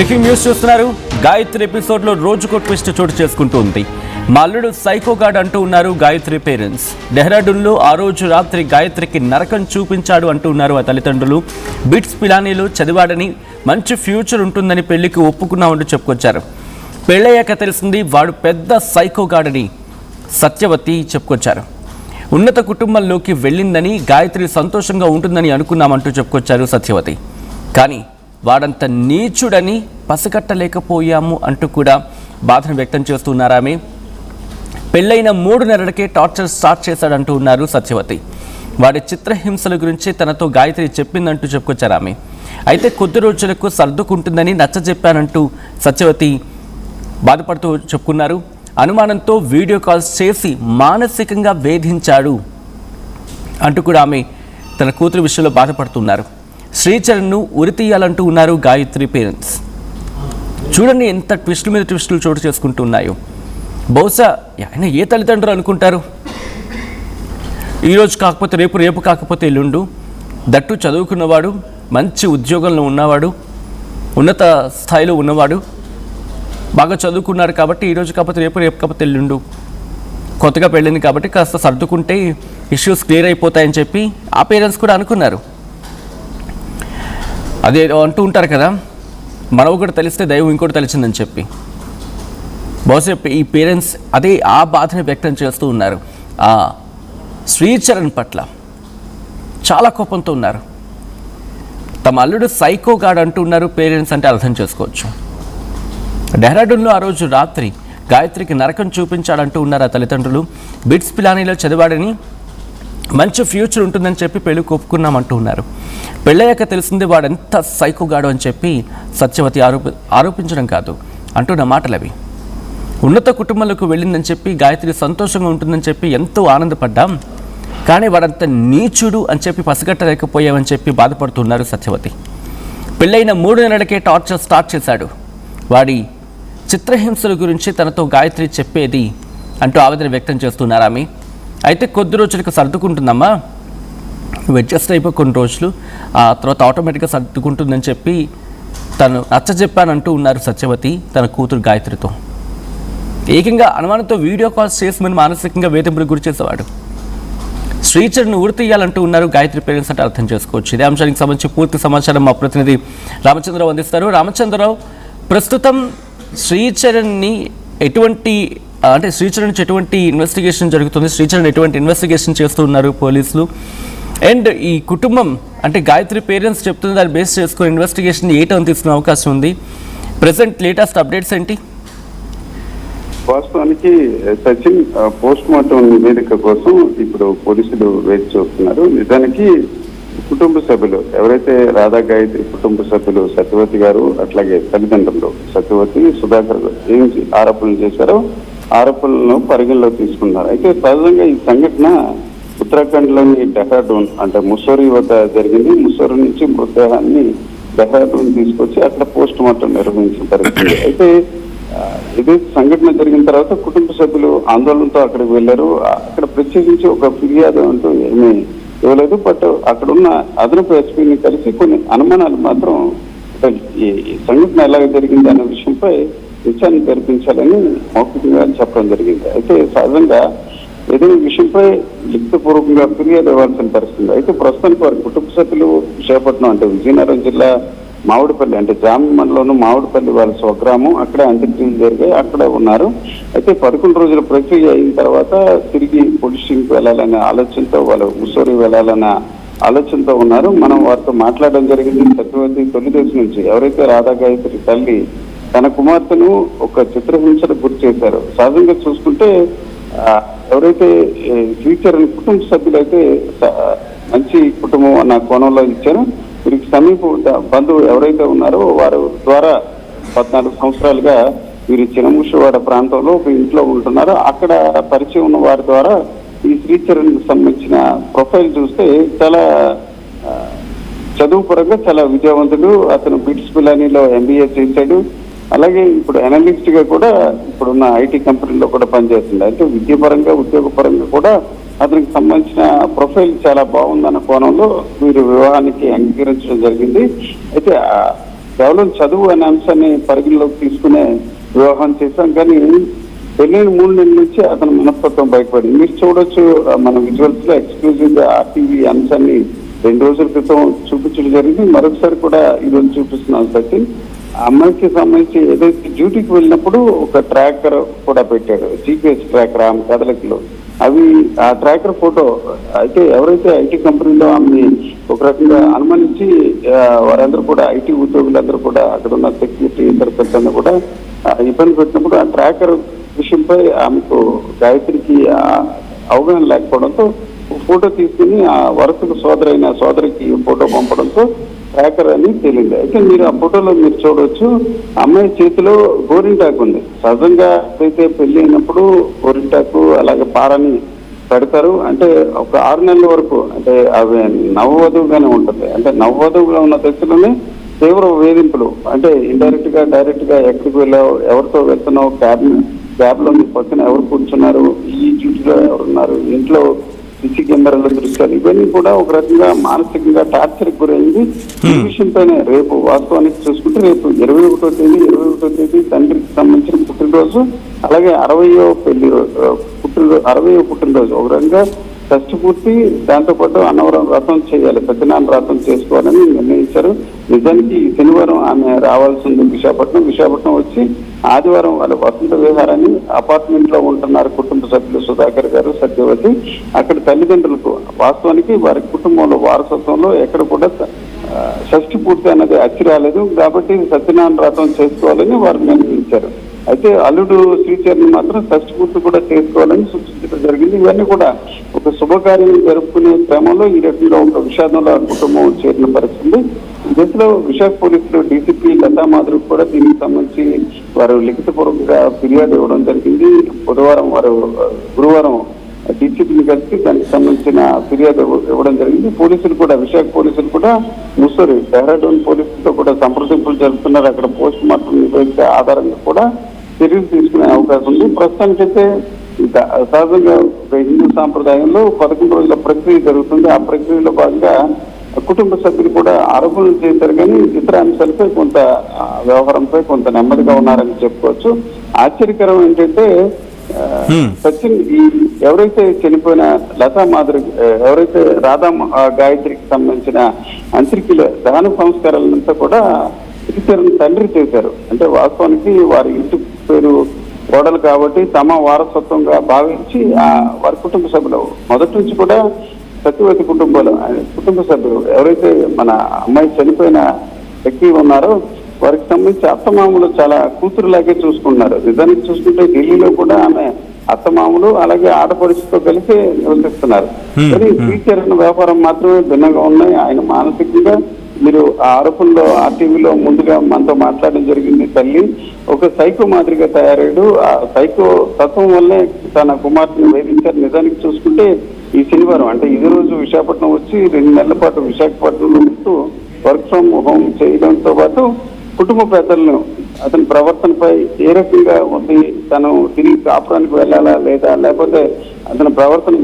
Breaking news చూస్తున్నారు. గాయత్రి ఎపిసోడ్లో రోజుకో ట్విస్ట్ చోటు చేసుకుంటుంది. మా అల్లుడు సైకోగాడ్ అంటూ ఉన్నారు గాయత్రి పేరెంట్స్. డెహ్రాడూన్లో ఆ రోజు రాత్రి గాయత్రికి నరకం చూపించాడు అంటూ ఉన్నారు ఆ తల్లిదండ్రులు. బిట్స్ పిలానీలో చదివాడని, మంచి ఫ్యూచర్ ఉంటుందని పెళ్లికి ఒప్పుకున్నామంటూ చెప్పుకొచ్చారు. పెళ్ళయ్యాక తెలిసింది వాడు పెద్ద సైకోగాడ్ అని సత్యవతి చెప్పుకొచ్చారు. ఉన్నత కుటుంబంలోకి వెళ్ళిందని, గాయత్రి సంతోషంగా ఉంటుందని అనుకున్నామంటూ చెప్పుకొచ్చారు సత్యవతి. కానీ వాడంత నీచుడని పసిగట్టలేకపోయాము అంటూ కూడా బాధను వ్యక్తం చేస్తున్నారు ఆమె. పెళ్ళైన 3 నెలలకే టార్చర్ స్టార్ట్ చేశాడంటూ ఉన్నారు సత్యవతి. వాడి చిత్రహింసల గురించి తనతో గాయత్రి చెప్పిందంటూ చెప్పుకొచ్చారు ఆమె. అయితే కొద్ది రోజులకు సర్దుకుంటుందని నచ్చజెప్పానంటూ సత్యవతి బాధపడుతూ చెప్పుకున్నారు. అనుమానంతో వీడియో కాల్స్ చేసి మానసికంగా వేధించాడు అంటూ కూడా ఆమె తన కూతురు విషయంలో బాధపడుతున్నారు. శ్రీచరణ్ను ఉరితీయాలంటూ ఉన్నారు గాయత్రి పేరెంట్స్. చూడండి ఎంత ట్విస్టుల మీద ట్విస్టులు చోటు చేసుకుంటూ ఉన్నాయో. బహుశా ఆయన ఏ తల్లిదండ్రులు అనుకుంటారు, ఈరోజు కాకపోతే రేపు, రేపు కాకపోతే ఎల్లుండు, దట్టు చదువుకున్నవాడు, మంచి ఉద్యోగంలో ఉన్నవాడు, ఉన్నత స్థాయిలో ఉన్నవాడు, బాగా చదువుకున్నారు కాబట్టి ఈరోజు కాకపోతే రేపు, రేపు కాకపోతే ఎల్లుండు, కొత్తగా పెళ్ళింది కాబట్టి కాస్త సర్దుకుంటే ఇష్యూస్ క్లియర్ అయిపోతాయని చెప్పి ఆ పేరెంట్స్ కూడా అనుకున్నారు. అదే అంటూ ఉంటారు కదా, మనం ఒకటి తెలిస్తే దైవం ఇంకోటి తెలిసిందని చెప్పి. బహుశా ఈ పేరెంట్స్ అదే ఆ బాధని వ్యక్తం చేస్తూ ఉన్నారు. ఆ శ్రీచరణ్ పట్ల చాలా కోపంతో ఉన్నారు. తమ అల్లుడు సైకోగాడ్ అంటూ ఉన్నారు పేరెంట్స్ అంటే అర్థం చేసుకోవచ్చు. డెహ్రాడూన్లో ఆ రోజు రాత్రి గాయత్రికి నరకం చూపించాడంటూ ఉన్నారు ఆ తల్లిదండ్రులు. బిట్స్ పిలానీలో చదివాడని, మంచి ఫ్యూచర్ ఉంటుందని చెప్పి పెళ్లికి ఒప్పుకున్నామంటూ ఉన్నారు. పెళ్ళయ్యాక తెలిసింది వాడెంత సైకోగాడు అని చెప్పి సత్యవతి ఆరోపించడం కాదు అంటున్న మాటలు అవి. ఉన్నత కుటుంబంలోకి వెళ్ళిందని చెప్పి గాయత్రి సంతోషంగా ఉంటుందని చెప్పి ఎంతో ఆనందపడ్డాం, కానీ వాడంత నీచుడు అని చెప్పి పసిగట్టలేకపోయామని చెప్పి బాధపడుతున్నారు సత్యవతి. పెళ్ళైన 3 నెలలకే టార్చర్ స్టార్ట్ చేశాడు. వాడి చిత్రహింసల గురించి తనతో గాయత్రి చెప్పేది అంటూ ఆవేదన వ్యక్తం చేస్తున్నారు ఆమె. అయితే కొద్ది రోజులకు సర్దుకుంటుందమ్మా, నువ్వు అడ్జస్ట్ అయిపోయి కొన్ని రోజులు, ఆ తర్వాత ఆటోమేటిక్గా సర్దుకుంటుందని చెప్పి తను నచ్చజెప్పానంటూ ఉన్నారు సత్యవతి తన కూతురు గాయత్రితో. ఏకంగా అనుమానంతో వీడియో కాల్స్ చేసి మనం మానసికంగా వేధింపులకు గురి చేసేవాడు. శ్రీచరణ్ను ఉరితీయాలంటూ ఉన్నారు గాయత్రి పేరెంట్స్ అంటే అర్థం చేసుకోవచ్చు. ఇదే అంశానికి సంబంధించి పూర్తి సమాచారం మా ప్రతినిధి రామచంద్రరావు అందిస్తారు. రామచంద్రరావు, ప్రస్తుతం శ్రీచరణ్ని శ్రీచరణ్ నుంచి ఎటువంటి ఇన్వెస్టిగేషన్ జరుగుతుంది, శ్రీచరణ్ ఎటువంటి ఇన్వెస్టిగేషన్ చేస్తూ ఉన్నారు పోలీసులు, అండ్ ఈ కుటుంబం అంటే గాయత్రి పేరెంట్స్ చెప్తున్న దాన్ని బేస్ చేసుకుని ఇన్వెస్టిగేషన్ ఏ టర్న్ తీసుకునే అవకాశం ఉంది, ప్రెసెంట్ లేటెస్ట్ అప్డేట్స్ ఏంటి? వాస్తవానికి సచిన్ పోస్ట్ మార్టం నివేదిక కోసం ఇప్పుడు పోలీసులు వేచి చూస్తున్నారు. నిజానికి కుటుంబ సభ్యులు ఎవరైతే రాధా గాయత్రి కుటుంబ సభ్యులు సత్యవతి గారు, అట్లాగే తల్లిదండ్రులు సత్యవతి, సుధాకర్ ఏం ఆరోపణలు చేశారో ఆరోపణలను పరిగణలో తీసుకున్నారు. అయితే సహజంగా ఈ సంఘటన ఉత్తరాఖండ్లోని డెహ్రాడూన్ అంటే ముస్సోరీ వద్ద జరిగింది. ముస్సోరీ నుంచి మృతదేహాన్ని డెహ్రాడూన్ తీసుకొచ్చి అక్కడ పోస్ట్ మార్టం నిర్వహించిన పరిస్థితి. అయితే ఇదే సంఘటన జరిగిన తర్వాత కుటుంబ సభ్యులు ఆందోళనతో అక్కడికి వెళ్లారు. అక్కడ ప్రత్యేకించి ఒక ఫిర్యాదు అంటూ ఏమీ ఇవ్వలేదు. బట్ అక్కడున్న అదనపు ఎస్పీని కలిసి కొన్ని అనుమానాలు మాత్రం ఈ సంఘటన ఎలాగ జరిగింది అనే విషయంపై విచారణ జరిపించాలని మౌఖికంగా చెప్పడం జరిగింది. అయితే సహజంగా ఏదైనా విషయంపై లిఖితపూర్వకంగా ఫిర్యాదు ఇవ్వాల్సిన పరిస్థితి. అయితే ప్రస్తుతానికి వారి కుటుంబ సభ్యులు విశాఖపట్నం అంటే విజయనగరం జిల్లా మామిడిపల్లి అంటే జామి మండలంలో మామిడిపల్లి వాళ్ళ స్వగ్రామం, అక్కడ అంత్యక్రియలు జరిగాయి, అక్కడే ఉన్నారు. అయితే 11 రోజుల ప్రక్రియ అయిన తర్వాత తిరిగి పొలిటిషన్కి వెళ్ళాలనే ఆలోచనతో, వాళ్ళు ముస్సోరీ వెళ్ళాలన్న ఆలోచనతో ఉన్నారు. మనం వారితో మాట్లాడడం జరిగింది. సత్యవతి తొలి దశ నుంచి ఎవరైతే రాధా గాయత్రి తల్లి తన కుమార్తెను ఒక చిత్రహింసకు గురి చేశారు. సహజంగా చూసుకుంటే ఎవరైతే శ్రీచరణ్ కుటుంబ సభ్యులైతే మంచి కుటుంబం అన్న కోణంలో ఇచ్చారో, వీరికి సమీప బంధువు ఎవరైతే ఉన్నారో వారి ద్వారా 14 సంవత్సరాలుగా వీరు చినముషవాడ ప్రాంతంలో ఒక ఇంట్లో ఉంటున్నారో అక్కడ పరిచయం ఉన్న వారి ద్వారా ఈ శ్రీచరణ్ సంబంధించిన ప్రొఫైల్ చూస్తే చాలా చదువు పరంగా చాలా విజయవంతుడు. అతను బిట్స్ పిలానీలో MBA చేశాడు. అలాగే ఇప్పుడు అనలిస్ట్ గా కూడా ఇప్పుడున్న ఐటీ కంపెనీలో కూడా పనిచేస్తుంది. అయితే విద్యాపరంగా ఉద్యోగపరంగా కూడా అతనికి సంబంధించిన ప్రొఫైల్ చాలా బాగుందన్న కోణంలో వీరు వివాహానికి అంగీకరించడం జరిగింది. అయితే కేవలం చదువు అనే అంశాన్ని పరిగణలోకి తీసుకునే వివాహం చేశాం. కానీ పెళ్ళైన 3 నెలల నుంచి అతని మనస్తత్వం బయటపడింది. మీరు చూడొచ్చు, మన విజువల్స్ లో ఎక్స్క్లూజివ్ గా ఆర్టీవీ అంశాన్ని 2 రోజుల క్రితం చూపించడం జరిగింది. మరొకసారి కూడా ఈరోజు చూపిస్తున్నాం సచిన్. ఆ అమ్మాయికి సంబంధించి ఏదైతే డ్యూటీకి వెళ్ళినప్పుడు ఒక ట్రాకర్ కూడా పెట్టాడు, జీపీఎస్ ట్రాకర్ ఆమె కదలికలో. ఆ ట్రాకర్ ఫోటో అయితే ఎవరైతే ఐటీ కంపెనీలో ఆమె ఒక రకంగా అనుమానించి వారందరూ కూడా ఐటీ ఉద్యోగులందరూ కూడా అక్కడ ఉన్న సెక్యూరిటీ ఇతర పెద్దలు కూడా ఇబ్బంది పెట్టినప్పుడు ఆ ట్రాకర్ విషయంపై ఆమెకు గాయత్రికి అవగాహన లేకపోవడంతో ఫోటో తీసుకుని ఆ వరుసకు సోదరికి ఫోటో పంపడంతో ట్రాకర్ అని తేలింది. అయితే మీరు ఆ ఫోటోలో మీరు చూడవచ్చు, అమ్మాయి చేతిలో గోరింటాకు ఉంది. సహజంగా అయితే పెళ్లి అయినప్పుడు గోరింటాకు అలాగే పారని పెడతారు. అంటే ఒక 6 నెలల వరకు అంటే అవి నవవధువుగానే ఉంటుంది. అంటే నవవధువుగా ఉన్న దశలోనే తీవ్ర వేధింపులు, అంటే ఇండైరెక్ట్ గా డైరెక్ట్ గా ఎక్కడికి వెళ్ళావు, ఎవరితో వెళ్తున్నావు, క్యాబ్ లో మీ పక్కన ఎవరు కూర్చున్నారు, ఈ డ్యూటీలో ఎవరున్నారు, ఇంట్లో సిసి కెమెరాల దృశ్యాలు, ఇవన్నీ కూడా ఒక రకంగా మానసికంగా టార్చర్ గురైంది. ఈ విషయంపైనే రేపు వాస్తవానికి చూసుకుంటే రేపు 21వ తేదీ తండ్రికి సంబంధించిన పుట్టినరోజు, అలాగే 60వ పుట్టినరోజు. ఒక రకంగా షష్ఠి పూర్తి, దాంతోపాటు అన్నవరం వ్రతం చేయాలి, పెద్దనాన్న వ్రతం చేసుకోవాలని నిర్ణయించారు. నిజానికి శనివారం ఆమె రావాల్సింది విశాఖపట్నం వచ్చి ఆదివారం వాళ్ళ వసంత విహారాన్ని అపార్ట్మెంట్ లో ఉంటున్నారు కుటుంబ సభ్యులు సుధాకర్ గారు, సత్యవతి. అక్కడ తల్లిదండ్రులకు వాస్తవానికి వారి కుటుంబంలో వారసత్వంలో ఎక్కడ కూడా షష్ఠి పూర్తి అన్నది అచ్చి రాలేదు. కాబట్టి సత్యనారాయణ వ్రతం చేసుకోవాలని వారు నిర్ణయించారు. అయితే అల్లుడు శ్రీచరణ్ మాత్రం షష్ఠి పూర్తి కూడా చేసుకోవాలని సూచించడం జరిగింది. ఇవన్నీ కూడా ఒక శుభకార్యం జరుపుకునే క్రమంలో ఈ రకంగా ఒక విషాదంలో కుటుంబం చేరిన పరిస్థితి. దశలో విశాఖ పోలీసులు డీసీపీ లతా మాధుర్ కూడా దీనికి సంబంధించి వారు లిఖితపూర్వకంగా ఫిర్యాదు ఇవ్వడం జరిగింది. గురువారం డీసీపీని కలిసి దానికి సంబంధించిన ఫిర్యాదు ఇవ్వడం జరిగింది. విశాఖ పోలీసులు కూడా ముస్సూరి డెహ్రాడూన్ పోలీసులతో కూడా సంప్రదింపులు జరుపుతున్నారు. అక్కడ పోస్ట్ మార్టం నివేదిక ఆధారంగా కూడా చర్యలు తీసుకునే అవకాశం ఉంది. ప్రస్తుతానికైతే సహజంగా హిందూ సాంప్రదాయంలో 11 రోజుల ప్రక్రియ జరుగుతుంది. ఆ ప్రక్రియలో భాగంగా కుటుంబ సభ్యులు కూడా ఆరోపణలు చేశారు, కానీ ఇతర అంశాలపై వ్యవహారంపై కొంత నెమ్మదిగా ఉన్నారని చెప్పుకోవచ్చు. ఆశ్చర్యకరం ఏంటంటే సచిన్, ఎవరైతే చనిపోయిన లతా మాధురి, ఎవరైతే రాధా గాయత్రికి సంబంధించిన అంత్యక్రియల దహన సంస్కారాలంతా కూడా తండ్రి చేశారు. అంటే వాస్తవానికి వారి ఇంటి పేరు కోడలు కాబట్టి తమ వారసత్వంగా భావించి వారి కుటుంబ సభ్యులు మొదటి నుంచి కూడా సత్యవతి కుటుంబ సభ్యులు ఎవరైతే మన అమ్మాయి చనిపోయిన వ్యక్తి ఉన్నారో వారికి సంబంధించి అత్తమామలు చాలా కూతురులాగే చూసుకున్నారు. నిజానికి చూసుకుంటే ఢిల్లీలో కూడా ఆమె అత్తమామలు అలాగే ఆడపడుచుతో కలిసి నివసిస్తున్నారు. కానీ శ్రీచరణ్ వ్యాపారం మాత్రమే భిన్నంగా ఉన్నాయి. ఆయన మానసికంగా మీరు ఆ ఆరోపణలో ఆర్టీవీలో ముందుగా మనతో మాట్లాడడం జరిగింది. తల్లి ఒక సైకో మాదిరిగా తయారయ్యాడు. ఆ సైకో తత్వం వల్లే తన కుమార్తెను వేధించారు. నిజానికి చూసుకుంటే ఈ శనివారం అంటే ఇదే రోజు విశాఖపట్నం వచ్చి 2 నెలల పాటు విశాఖపట్నంలో ఉంటూ వర్క్ ఫ్రమ్ హోమ్ చేయడంతో పాటు కుటుంబ పెద్దలను అతని ప్రవర్తనపై ఏ రకంగా ఉంది, తను తిరిగి కాపురానికి వెళ్ళాలా లేదా, లేకపోతే అతని ప్రవర్తన